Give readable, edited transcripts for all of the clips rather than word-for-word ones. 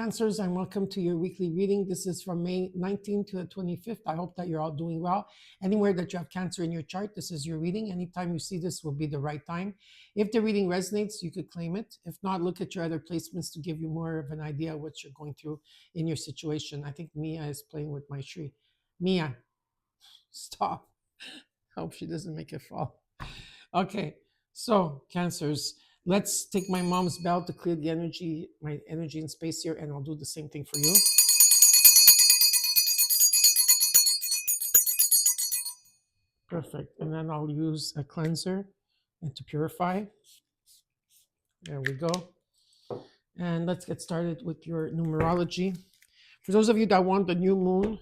Cancers, and welcome to your weekly reading. This is from May 19th to the 25th. I hope that you're all doing well. Anywhere that you have Cancer in your chart, this is your reading. Anytime you see this will be the right time. If the reading resonates, you could claim it. If not, look at your other placements to give you more of an idea of what you're going through in your situation. I think Mia is playing with my tree. Mia, stop. Hope she doesn't make it fall. Okay, so Cancers. Let's take my mom's bell to clear the energy, my energy and space here, and I'll do the same thing for you. Perfect. And then I'll use a cleanser and to purify. There we go. And let's get started with your numerology. For those of you that want the new moon,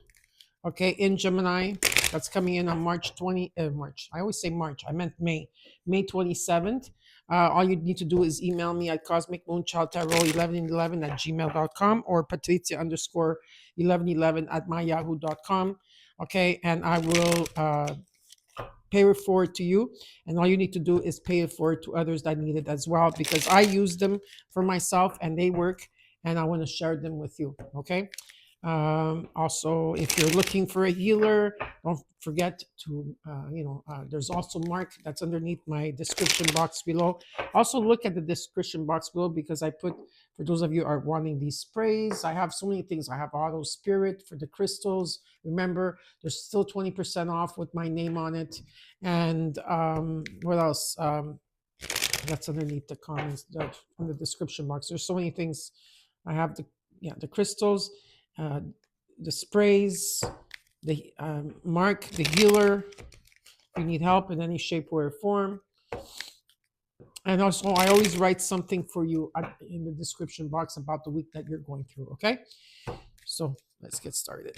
okay, in Gemini, that's coming in on March 20, March. I always say March. I meant May 27th. All you need to do is email me at cosmicmoonchildtarot1111 at gmail.com or Patrizia_1111 at myyahoo.com. Okay, and I will pay it forward to you. And all you need to do is pay it forward to others that need it as well, because I use them for myself and they work, and I want to share them with you. Okay. Also, if you're looking for a healer, don't forget to, there's also Mark that's underneath my description box below. Also, look at the description box below, because I put, for those of you who are wanting these sprays, I have so many things. I have Otter Spirit for the crystals. Remember, there's still 20% off with my name on it. And what else? That's underneath the comments, in the description box. There's so many things. I have the crystals, the sprays, the Mark, the healer. If you need help in any shape, way, or form. And also, I always write something for you in the description box about the week that you're going through. Okay, so let's get started.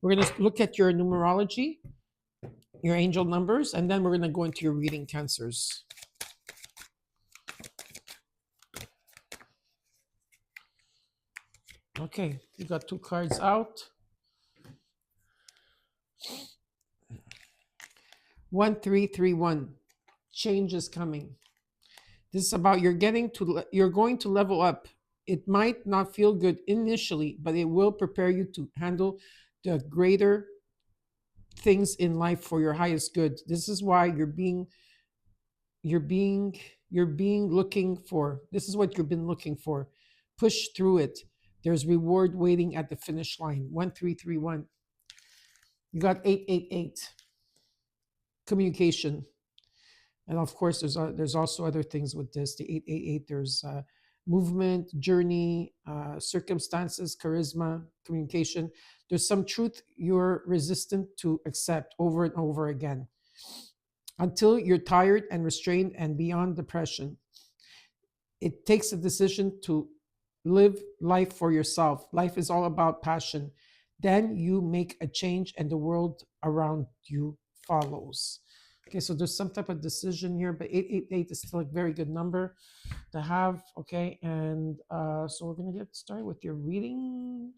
We're going to look at your numerology, your angel numbers, and then we're going to go into your reading, Cancers. Okay, you got two cards out. 1331. Change is coming. This is about you're going to level up. It might not feel good initially, but it will prepare you to handle the greater things in life for your highest good. This is why you're being looking for. This is what you've been looking for. Push through it. There's reward waiting at the finish line. 1331. You got 888. Communication. And of course, there's also other things with this. The 888, there's movement, journey, circumstances, charisma, communication. There's some truth you're resistant to accept over and over again until you're tired and restrained and beyond depression. It takes a decision to live life for yourself. Life is all about passion. Then you make a change and the world around you follows. Okay, so there's some type of decision here, but 888 is still a very good number to have. Okay, and so we're going to get started with your reading.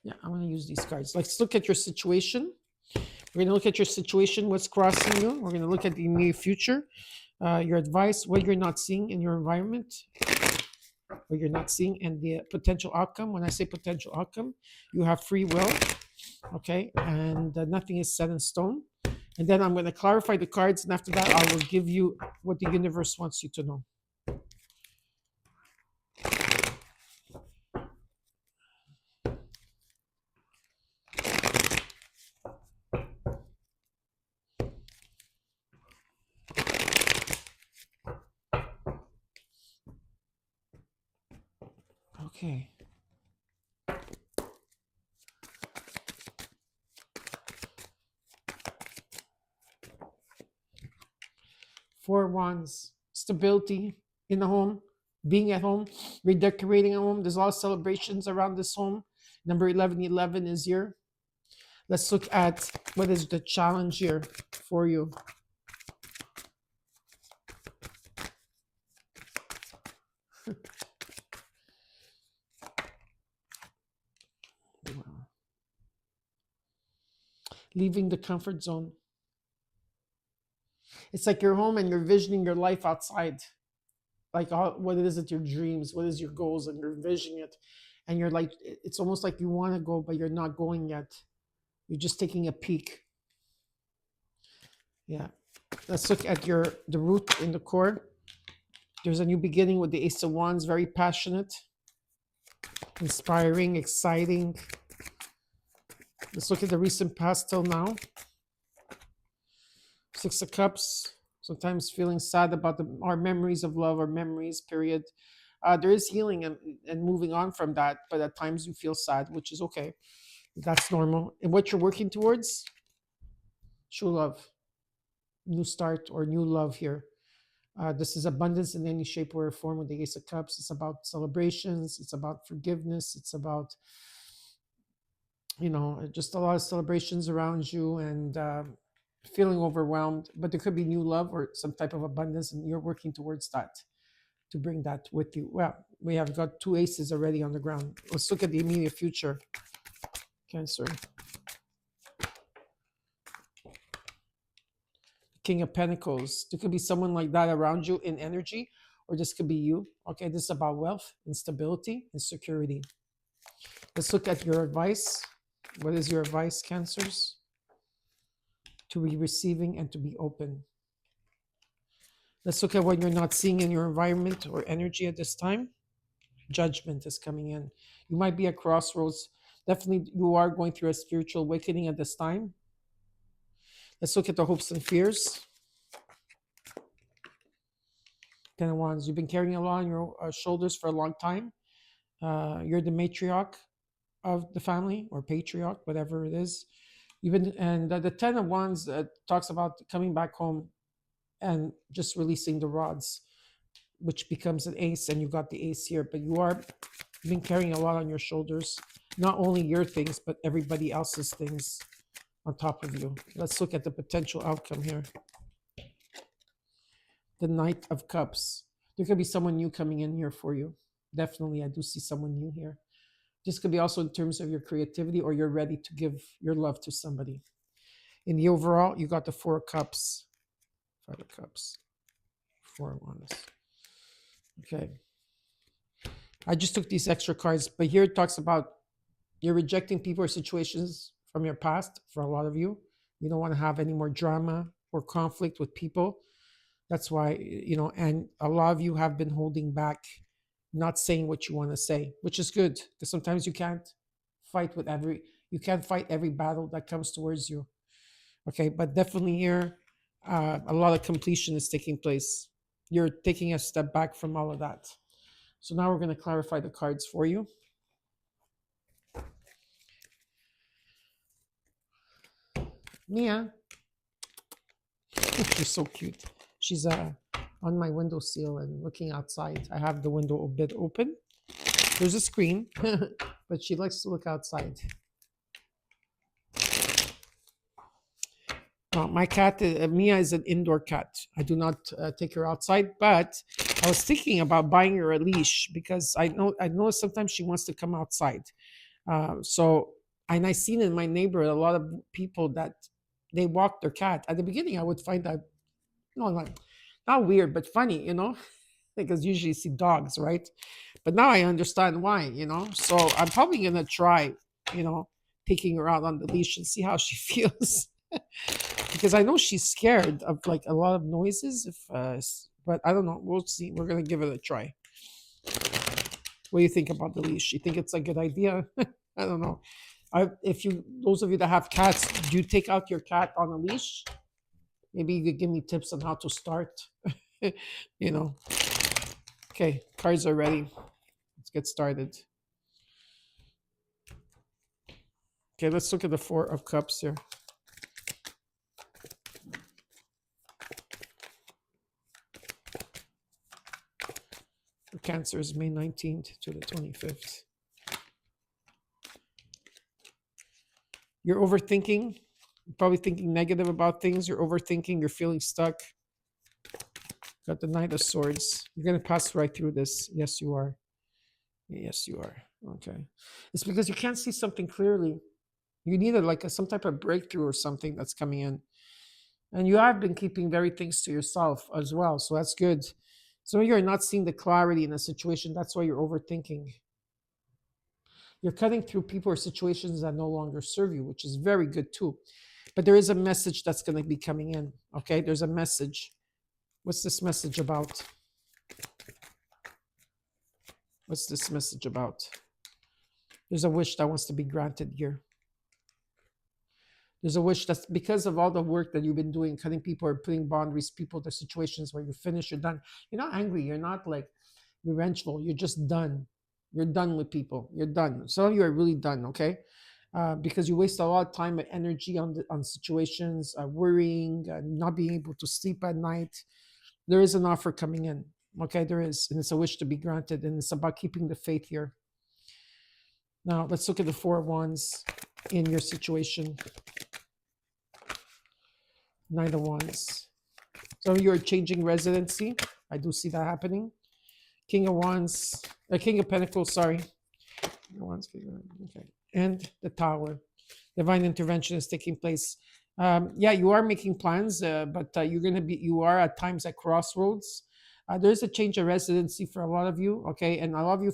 Yeah, I'm going to use these cards. Let's look at your situation. We're going to look at your situation, what's crossing you. We're going to look at the immediate future, your advice, what you're not seeing in your environment, what you're not seeing, and the potential outcome. When I say potential outcome, you have free will, okay, and nothing is set in stone. And then I'm going to clarify the cards, and after that, I will give you what the universe wants you to know. Okay. Four Wands, stability in the home, being at home, redecorating a home. There's a lot of celebrations around this home. Number 1111 is here. Let's look at what is the challenge here for you. Leaving the comfort zone. It's like you're home and you're visioning your life outside. like what it is that your dreams, what is your goals, and you're envisioning it, and you're like, it's almost like you want to go, but you're not going yet. You're just taking a peek. Yeah. Let's look at the root in the core. There's a new beginning with the Ace of Wands, very passionate, inspiring, exciting. Let's look at the recent past till now. Six of Cups, sometimes feeling sad about our memories of love or memories, period. There is healing and moving on from that, but at times you feel sad, which is okay. That's normal. And what you're working towards, true love, new start or new love here. This is abundance in any shape or form with the Ace of Cups. It's about celebrations. It's about forgiveness. It's about, just a lot of celebrations around you and feeling overwhelmed. But there could be new love or some type of abundance, and you're working towards that to bring that with you. Well, we have got two aces already on the ground. Let's look at the immediate future. Cancer. King of Pentacles. There could be someone like that around you in energy, or this could be you. Okay, this is about wealth, instability, and security. Let's look at your advice. What is your advice, Cancers? To be receiving and to be open. Let's look at what you're not seeing in your environment or energy at this time. Judgment is coming in. You might be at crossroads. Definitely, you are going through a spiritual awakening at this time. Let's look at the hopes and fears. Ten of Wands. You've been carrying a lot on your shoulders for a long time. You're the matriarch of the family or patriarch, whatever it is. And the Ten of Wands talks about coming back home and just releasing the rods, which becomes an ace, and you got the ace here. But you've been carrying a lot on your shoulders, not only your things, but everybody else's things on top of you. Let's look at the potential outcome here. The Knight of Cups. There could be someone new coming in here for you. Definitely, I do see someone new here. This could be also in terms of your creativity, or you're ready to give your love to somebody. In the overall, you got the Four of Cups. Five of Cups. Four of Wands. Okay. I just took these extra cards, but here it talks about you're rejecting people or situations from your past. For a lot of you, you don't want to have any more drama or conflict with people. That's why, and a lot of you have been holding back, not saying what you want to say, which is good, because sometimes you can't fight every battle that comes towards you. Okay, but definitely here, a lot of completion is taking place. You're taking a step back from all of that. So now we're going to clarify the cards for you. Mia. She's so cute. She's on my windowsill and looking outside. I have the window a bit open. There's a screen, but she likes to look outside. My cat, Mia, is an indoor cat. I do not take her outside, but I was thinking about buying her a leash because I know sometimes she wants to come outside. And I seen in my neighborhood a lot of people that they walk their cat. At the beginning, I would find that, not weird, but funny, because usually you see dogs, right? But now I understand why, So I'm probably going to try, taking her out on the leash and see how she feels. Because I know she's scared of like a lot of noises. But I don't know. We'll see. We're going to give it a try. What do you think about the leash? You think it's a good idea? I don't know. Those of you that have cats, do you take out your cat on a leash? Maybe you could give me tips on how to start. Okay, cards are ready. Let's get started. Okay, let's look at the Four of Cups here. For Cancer is May 19th to the 25th. You're overthinking. You're probably thinking negative about things. You're overthinking. You're feeling stuck. Got the Knight of Swords. You're going to pass right through this. Yes, you are. Yes, you are. Okay. It's because you can't see something clearly. You need some type of breakthrough or something that's coming in. And you have been keeping very things to yourself as well. So that's good. So you're not seeing the clarity in a situation. That's why you're overthinking. You're cutting through people or situations that no longer serve you, which is very good too. But there is a message that's going to be coming in. Okay, there's a message. What's this message about? What's this message about? There's a wish that wants to be granted here. There's a wish that's because of all the work that you've been doing, cutting people or putting boundaries, people, the situations where you're finished, you're done. You're not angry. You're not like revengeful. You're just done. You're done with people. You're done. Some of you are really done, okay? Because you waste a lot of time and energy on situations, worrying, not being able to sleep at night. There is an offer coming in, okay? There is, and it's a wish to be granted, and it's about keeping the faith here. Now, let's look at the 4 of Wands in your situation. 9 of Wands. Some of you are changing residency. I do see that happening. King of Wands, King of Pentacles, sorry. King of Wands, okay. And the Tower. Divine intervention is taking place. Yeah, you are making plans, but you are at times at crossroads. There's a change of residency for a lot of you, okay? And a lot of you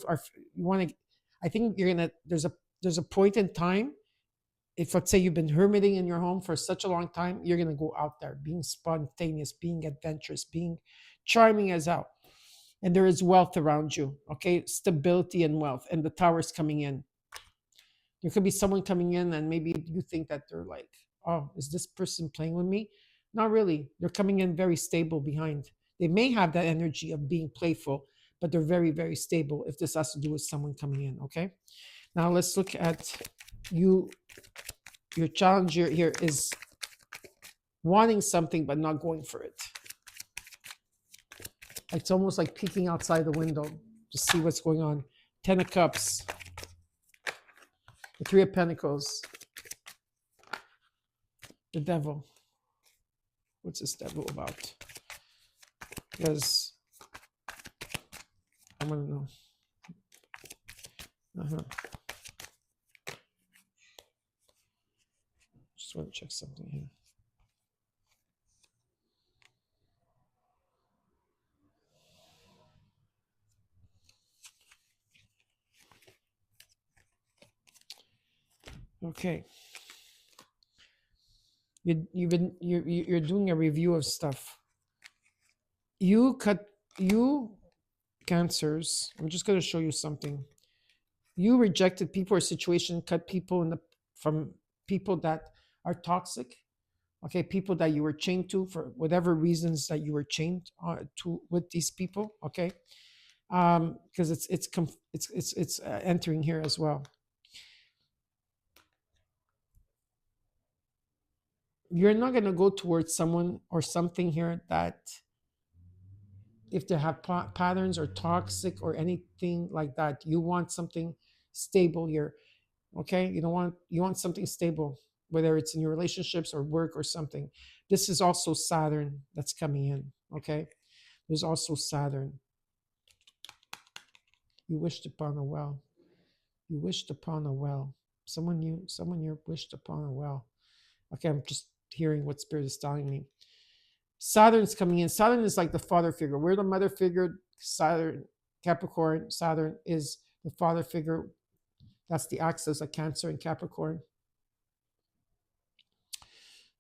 you want to, I think there's a point in time, if let's say you've been hermiting in your home for such a long time, you're going to go out there being spontaneous, being adventurous, being charming as out. And there is wealth around you, okay? Stability and wealth. And the Tower is coming in. There could be someone coming in and maybe you think that they're like, oh, is this person playing with me? Not really. They're coming in very stable behind. They may have that energy of being playful, but they're very, very stable if this has to do with someone coming in, okay? Now let's look at you. Your challenge here is wanting something but not going for it. It's almost like peeking outside the window to see what's going on. 10 of Cups. The 3 of Pentacles. The Devil. What's this Devil about? Because I want to know. Just want to check something here. Okay. You're doing a review of stuff. You Cancers. I'm just going to show you something. You rejected people or situation, cut people from people that are toxic. Okay, people that you were chained to for whatever reasons that you were chained to with these people. Okay, because it's entering here as well. You're not going to go towards someone or something here that if they have patterns or toxic or anything like that, you want something stable here. Okay, you want something stable, whether it's in your relationships or work or something. This is also Saturn that's coming in. Okay, there's also Saturn. You wished upon a well. You wished upon a well. Someone you wished upon a well. Okay, I'm just hearing what Spirit is telling me. Saturn's coming in. Saturn is like the father figure. We're the mother figure. Saturn, Capricorn, Saturn is the father figure. That's the axis of Cancer and Capricorn.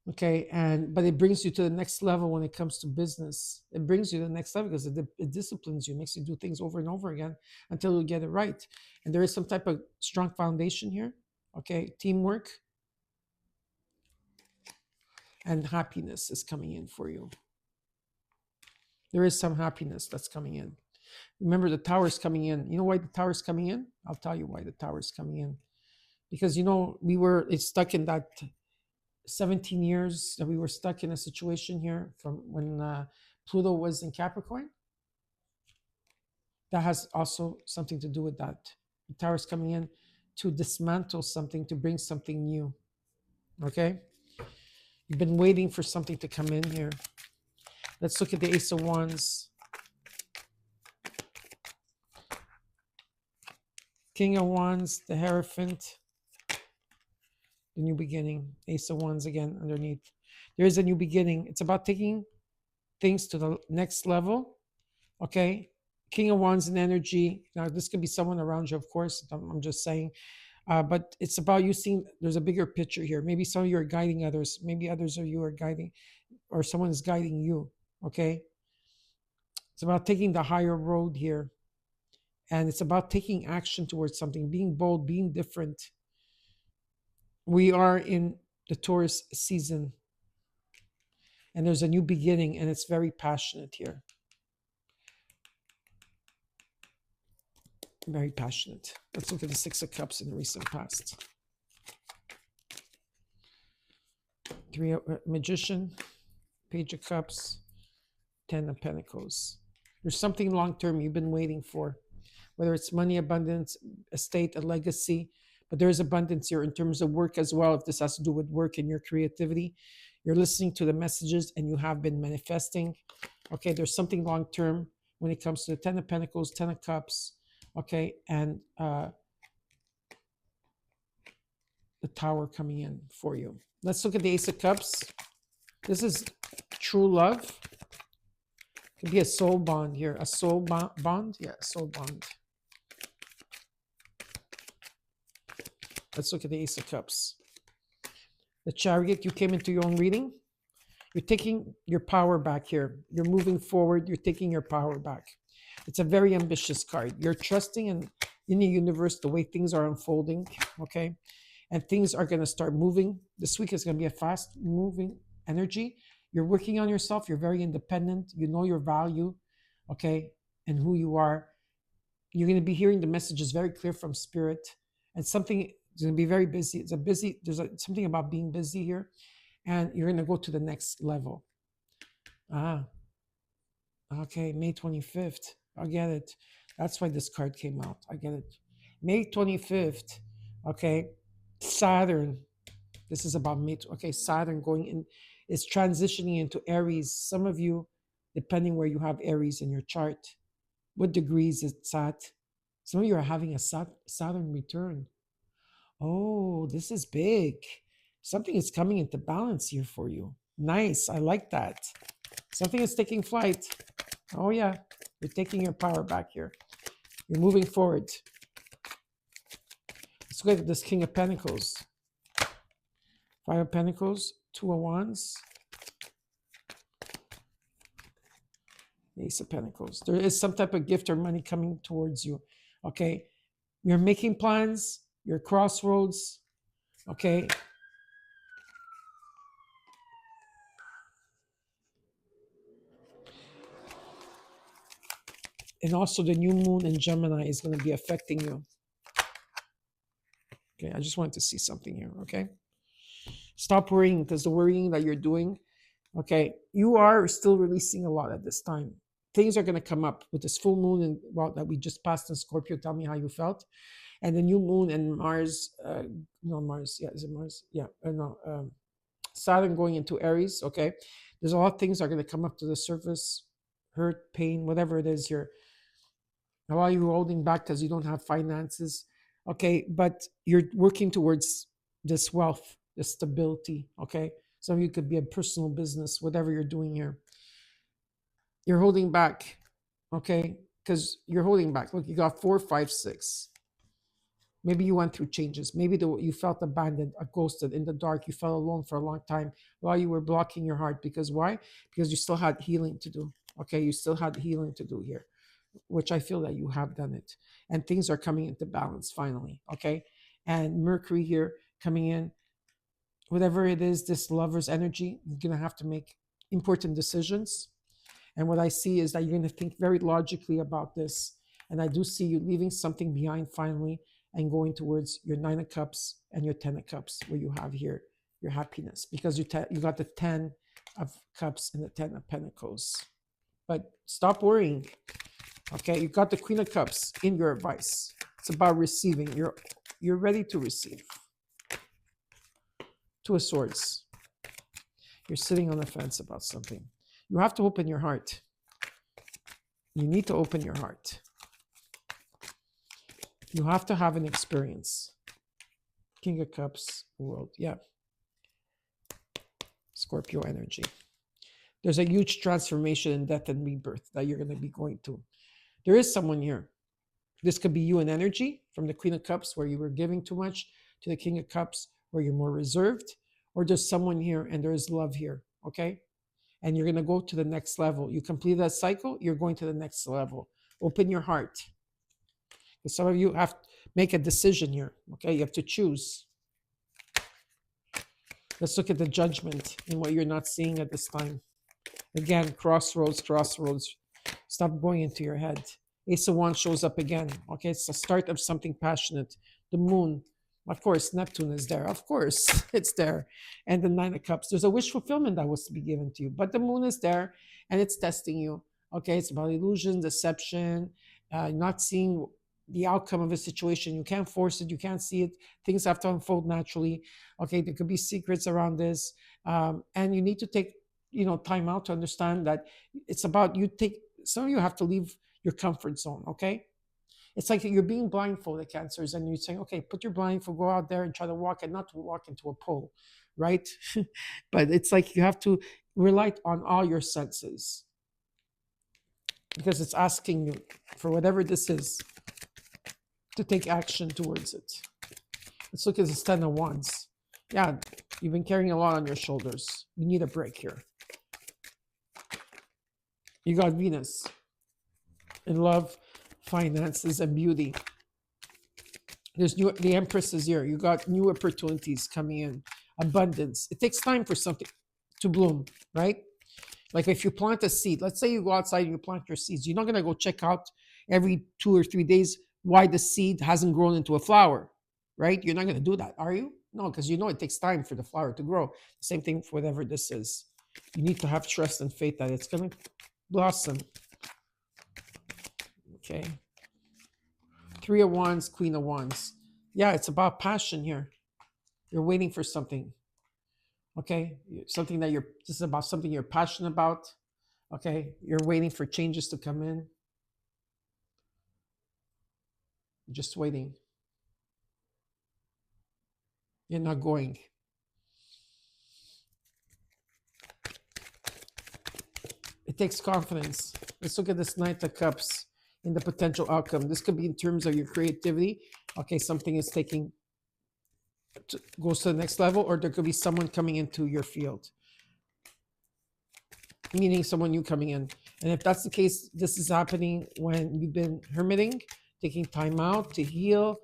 Okay, but it brings you to the next level when it comes to business. It brings you to the next level because it disciplines you, makes you do things over and over again until you get it right. And there is some type of strong foundation here. Okay, teamwork and happiness is coming in for you. There is some happiness that's coming in. Remember, the Tower is coming in. You know why the Tower is coming in? I'll tell you why the Tower is coming in. Because, it's stuck in that 17 years that we were stuck in a situation here from when Pluto was in Capricorn. That has also something to do with that. The Tower is coming in to dismantle something, to bring something new. Okay? You've been waiting for something to come in here. Let's look at the Ace of Wands. King of Wands, the Hierophant, the new beginning. Ace of Wands again underneath. There is a new beginning. It's about taking things to the next level Okay. King of Wands and energy. Now, this could be someone around you, of course. I'm just saying. But it's about you seeing there's a bigger picture here. Maybe some of you are guiding others. Maybe others of you are guiding, or someone is guiding you. Okay. It's about taking the higher road here. And it's about taking action towards something, being bold, being different. We are in the Taurus season, and there's a new beginning, and it's very passionate here. Very passionate. Let's look at the Six of Cups in the recent past. Magician, Page of Cups, Ten of Pentacles. There's something long-term you've been waiting for, whether it's money, abundance, estate, a legacy, but there is abundance here in terms of work as well. If this has to do with work and your creativity, you're listening to the messages and you have been manifesting. Okay, there's something long-term when it comes to the Ten of Pentacles, Ten of Cups, okay, and the Tower coming in for you. Let's look at the Ace of Cups. This is true love. Could be a soul bond here. A soul bond? Yeah, a soul bond. Let's look at the Ace of Cups. The Chariot, you came into your own reading. You're taking your power back here. You're moving forward. You're taking your power back. It's a very ambitious card. You're trusting in the universe, the way things are unfolding, okay? And things are going to start moving. This week is going to be a fast moving energy. You're working on yourself. You're very independent. You know your value, okay, and who you are. You're going to be hearing the messages very clear from Spirit. And something is going to be very busy. There's something about being busy here. And you're going to go to the next level. Okay, May 25th. I get it. That's why this card came out. I get it. May 25th. Okay, Saturn. This is about May. Okay, Saturn going in is transitioning into Aries. Some of you, depending where you have Aries in your chart, what degrees it's at. Some of you are having a Saturn return. Oh, this is big. Something is coming into balance here for you. Nice. I like that. Something is taking flight. Oh, yeah. You're taking your power back here. You're moving forward. Let's look at this King of Pentacles. Five of Pentacles, Two of Wands, Ace of Pentacles. There is some type of gift or money coming towards you. Okay. You're making plans. You're crossroads. Okay. And also the new moon in Gemini is going to be affecting you. Okay. I just wanted to see something here. Okay. Stop worrying, because the worrying that you're doing, okay, you are still releasing a lot at this time. Things are going to come up with this full moon and that we just passed in Scorpio. Tell me how you felt. And the new moon and Mars, Mars, yeah, is it Mars? Yeah, Saturn going into Aries, okay? There's a lot of things that are going to come up to the surface, hurt, pain, whatever it is here. How are you holding back because you don't have finances? Okay, but you're working towards this wealth, this stability, okay? Some of you could be a personal business, whatever you're doing here. You're holding back, okay? Because you're holding back. Look, you got 4, 5, 6. Maybe you went through changes. Maybe you felt abandoned, ghosted, in the dark. You felt alone for a long time while you were blocking your heart. Because why? Because you still had healing to do. Okay, you still had healing to do here, which I feel that you have done it. And things are coming into balance finally. Okay, and Mercury here coming in. Whatever it is, this lover's energy, you're going to have to make important decisions. And what I see is that you're going to think very logically about this. And I do see you leaving something behind finally and going towards your 9 of Cups and your 10 of Cups, where you have here your happiness, because you got the 10 of Cups and the 10 of Pentacles. But stop worrying. Okay, you got the Queen of Cups in your advice. It's about receiving. You're ready to receive. Two of Swords. You're sitting on the fence about something. You have to open your heart. You need to open your heart. You have to have an experience. King of Cups, World. Yeah. Scorpio energy. There's a huge transformation in death and rebirth that you're going to be going to. There is someone here. This could be you in energy, from the Queen of Cups where you were giving too much to the King of Cups where you're more reserved, or there's someone here and there is love here, okay? And you're going to go to the next level. You complete that cycle, you're going to the next level. Open your heart. Because some of you have to make a decision here, okay? You have to choose. Let's look at the judgment in what you're not seeing at this time. Again, crossroads, crossroads. Stop going into your head. Ace of Wands shows up again. Okay, it's the start of something passionate. The moon, of course, Neptune is there. Of course, it's there. And the Nine of Cups. There's a wish fulfillment that was to be given to you. But the moon is there and it's testing you. Okay, it's about illusion, deception, not seeing the outcome of a situation. You can't force it. You can't see it. Things have to unfold naturally. Okay, there could be secrets around this. And you need to take time out to understand that it's about some of you have to leave your comfort zone. Okay, it's like you're being blindfolded, cancers, and you're saying, okay, put your blindfold, go out there and try to walk, and not to walk into a pole, right? But it's like you have to rely on all your senses, because it's asking you, for whatever this is, to take action towards it. Let's look at the Ten of Wands. Yeah, you've been carrying a lot on your shoulders. You need a break here. You got Venus in love, finances, and beauty. The Empress is here. You got new opportunities coming in, abundance. It takes time for something to bloom, right? Like if you plant a seed, let's say you go outside and you plant your seeds, you're not going to go check out every 2 or 3 days why the seed hasn't grown into a flower, right? You're not going to do that, are you? No, because it takes time for the flower to grow. Same thing for whatever this is. You need to have trust and faith that it's going to blossom. Okay. Three of Wands, Queen of Wands. Yeah, it's about passion here. You're waiting for something. Okay, something that this is about something you're passionate about. Okay, you're waiting for changes to come in. Just waiting. You're not going. It takes confidence. Let's look at this Knight of Cups in the potential outcome. This could be in terms of your creativity. Okay, something is goes to the next level, or there could be someone coming into your field, meaning someone new coming in. And if that's the case, this is happening when you've been hermiting, taking time out to heal.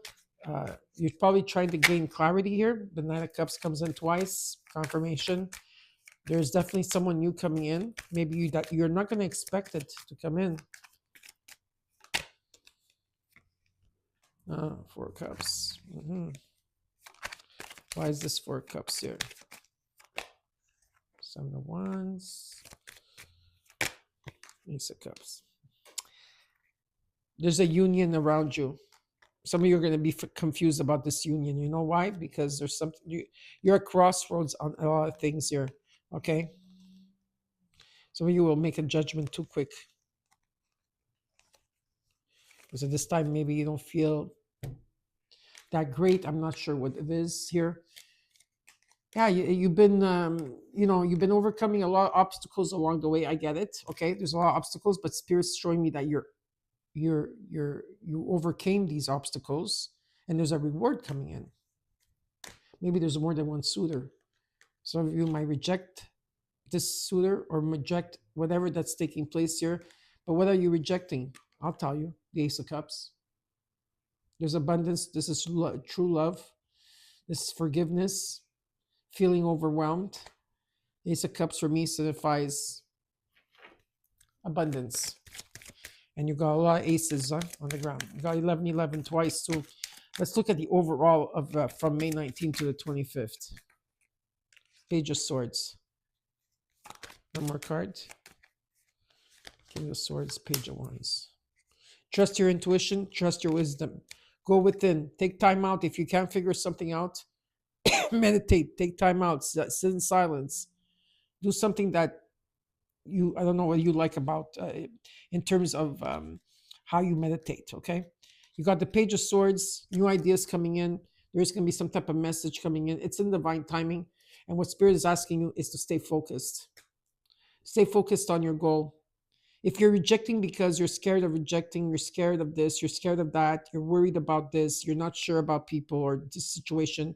You're probably trying to gain clarity here. The Nine of Cups comes in twice, confirmation. There's definitely someone new coming in. Maybe that you're not going to expect it to come in. Four of Cups. Why is this Four of Cups here? Seven of Wands. Ace of Cups. There's a union around you. Some of you are going to be confused about this union. You know why? Because there's something, you're at crossroads on a lot of things here. Okay? Some of you will make a judgment too quick. Because at this time, maybe you don't feel that great. I'm not sure what it is here. Yeah, you've been, you've been overcoming a lot of obstacles along the way. I get it. Okay, there's a lot of obstacles, but Spirit's showing me that you overcame these obstacles, and there's a reward coming in. Maybe there's more than one suitor. Some of you might reject this suitor or reject whatever that's taking place here. But what are you rejecting? I'll tell you. The Ace of Cups. There's abundance. This is true love. This is forgiveness. Feeling overwhelmed. Ace of Cups for me signifies abundance. And you got a lot of aces on the ground. You got 11-11 twice too. Let's look at the overall of from May 19th to the 25th. Page of Swords. One more card. King of Swords, Page of Wands. Trust your intuition. Trust your wisdom. Go within. Take time out. If you can't figure something out, meditate. Take time out. Sit in silence. Do something that I don't know what you like about in terms of how you meditate. Okay, you got the Page of Swords, new ideas coming in. There's going to be some type of message coming in. It's in divine timing, and what Spirit is asking you is to stay focused. Stay focused on your goal. If you're rejecting because you're scared of rejecting, you're scared of this, you're scared of that, you're worried about this, you're not sure about people or this situation,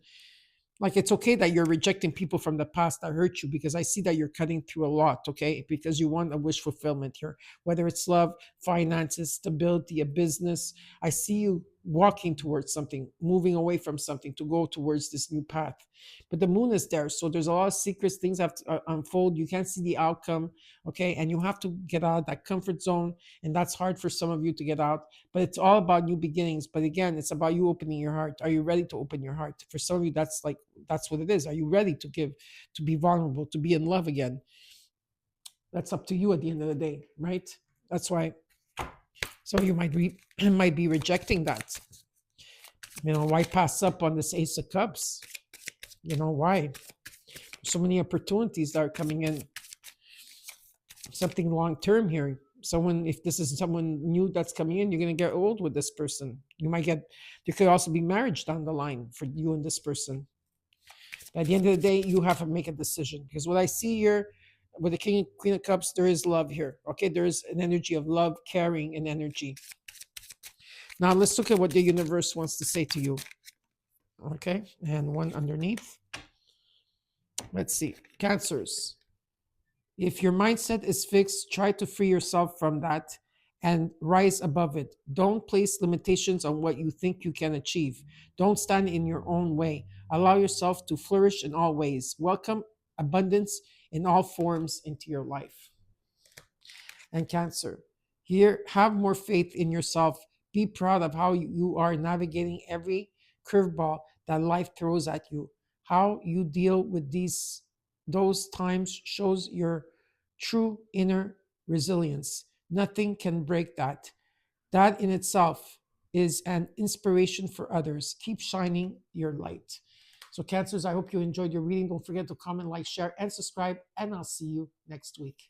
like it's okay that you're rejecting people from the past that hurt you, because I see that you're cutting through a lot, okay, because you want a wish fulfillment here, whether it's love, finances, stability, a business. I see you walking towards something, moving away from something to go towards this new path. But the moon is there, so there's a lot of secrets, things have to unfold, you can't see the outcome, okay, and you have to get out of that comfort zone, and that's hard for some of you to get out. But it's all about new beginnings. But again, it's about you opening your heart. Are you ready to open your heart? For some of you, that's what it is. Are you ready to give, to be vulnerable, to be in love again? That's up to you at the end of the day, right? That's why some of you might be rejecting that. Why pass up on this Ace of Cups? Why? So many opportunities that are coming in. Something long term here. Someone, if this is someone new that's coming in, you're going to get old with this person. There could also be marriage down the line for you and this person. At the end of the day, you have to make a decision, because what I see here with the King and Queen of Cups, there is love here. Okay, there is an energy of love, caring, and energy. Now let's look at what the universe wants to say to you. Okay, and one underneath. Let's see, Cancers. If your mindset is fixed, try to free yourself from that and rise above it. Don't place limitations on what you think you can achieve. Don't stand in your own way. Allow yourself to flourish in all ways. Welcome abundance in all forms into your life. And Cancer, here, have more faith in yourself. Be proud of how you are navigating every curveball that life throws at you. How you deal with those times shows your true inner resilience. Nothing can break that. That in itself is an inspiration for others. Keep shining your light. So, Cancers, I hope you enjoyed your reading. Don't forget to comment, like, share, and subscribe, and I'll see you next week.